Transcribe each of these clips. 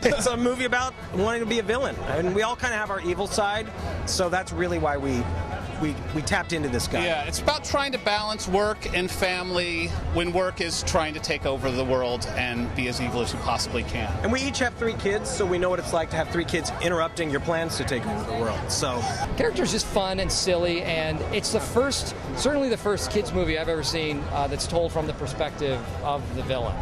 It's a movie about wanting to be a villain, and we all kind of have our evil side, so that's really why we tapped into this guy. Yeah, it's about trying to balance work and family when work is trying to take over the world and be as evil as you possibly can. And we each have 3 kids, so we know what it's like to have 3 kids interrupting your plans to take over the world. So, character's just fun and silly, and it's certainly the first kids movie I've ever seen that's told from the perspective of the villain.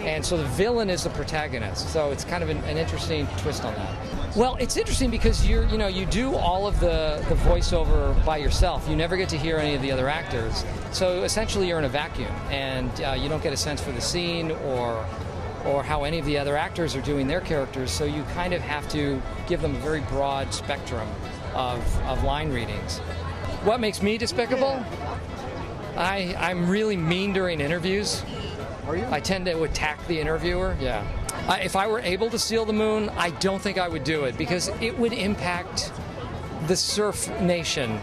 And so the villain is the protagonist. So it's kind of an interesting twist on that. Well, it's interesting because you do all of the voiceover by yourself. You never get to hear any of the other actors. So essentially you're in a vacuum, and you don't get a sense for the scene or how any of the other actors are doing their characters. So you kind of have to give them a very broad spectrum of line readings. What makes me despicable? I'm really mean during interviews. Are you? I tend to attack the interviewer. Yeah. If I were able to steal the moon, I don't think I would do it because it would impact the surf nation,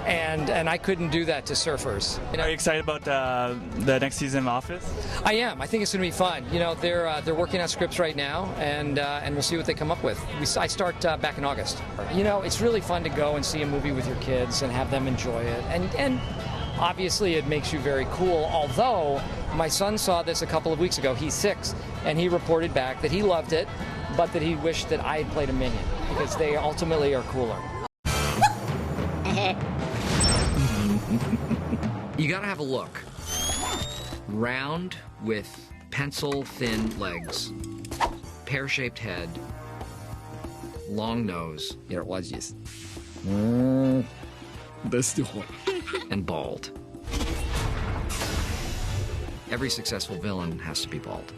and I couldn't do that to surfers. Are you excited about the next season of Office? I am. I think it's going to be fun. They're working on scripts right now, and we'll see what they come up with. I start back in August. It's really fun to go and see a movie with your kids and have them enjoy it, and obviously it makes you very cool, although my son saw this a couple of weeks ago. He's 6, and he reported back that he loved it, but that he wished that I had played a minion, because they ultimately are cooler. You gotta have a look. Round with pencil-thin legs, pear-shaped head, long nose. Here, watch this. And bald. Every successful villain has to be bald.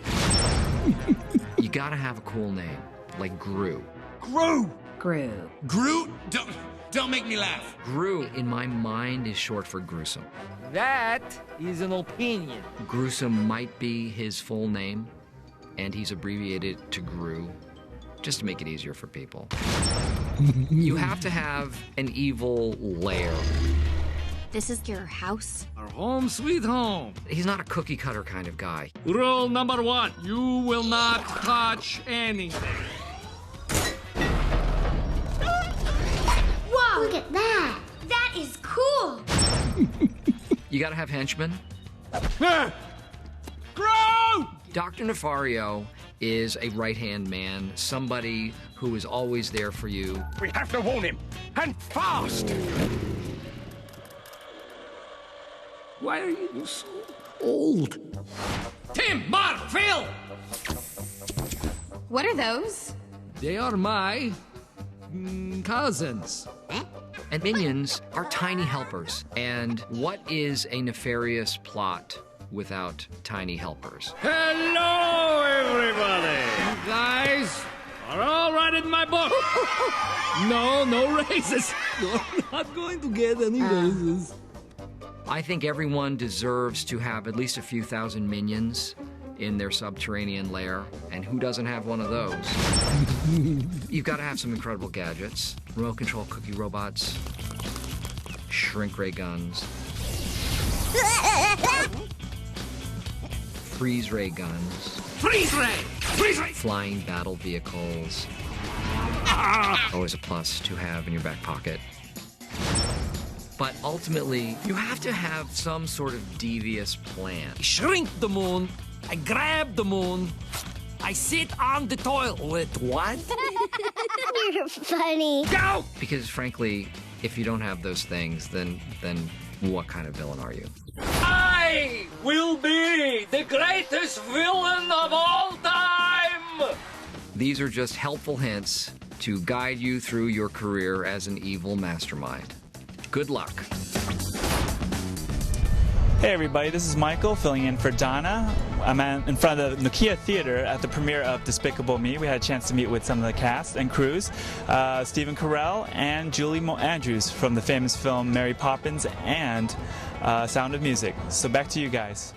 You gotta have a cool name, like Gru. Gru! Gru. Gru? Don't make me laugh. Gru, in my mind, is short for gruesome. That is an opinion. Gruesome might be his full name, and he's abbreviated to Gru, just to make it easier for people. You have to have an evil lair. This is your house? Our home sweet home. He's not a cookie-cutter kind of guy. Rule number 1, you will not touch anything. Whoa! Look at that! That is cool! You gotta have henchmen. Grow! Dr. Nefario is a right-hand man, somebody who is always there for you. We have to warn him, and fast! Why are you so old? Tim, Mark, Phil! What are those? They are my cousins. And minions are tiny helpers. And what is a nefarious plot without tiny helpers? Hello, everybody! You guys are all right in my book. No raises. You're not going to get any raises. I think everyone deserves to have at least a few thousand minions in their subterranean lair, and who doesn't have one of those? You've got to have some incredible gadgets. Remote control cookie robots, shrink ray guns, freeze ray guns, Freeze ray! Freeze ray! flying battle vehicles. Always a plus to have in your back pocket. But ultimately, you have to have some sort of devious plan. I shrink the moon. I grab the moon. I sit on the toilet. What? You're funny. Go! Because frankly, if you don't have those things, then what kind of villain are you? I will be the greatest villain of all time! These are just helpful hints to guide you through your career as an evil mastermind. Good luck. Hey everybody, this is Michael filling in for Donna. I'm in front of the Nokia Theater at the premiere of Despicable Me. We had a chance to meet with some of the cast and crews, Steve Carell and Julie Andrews from the famous film Mary Poppins and Sound of Music. So back to you guys.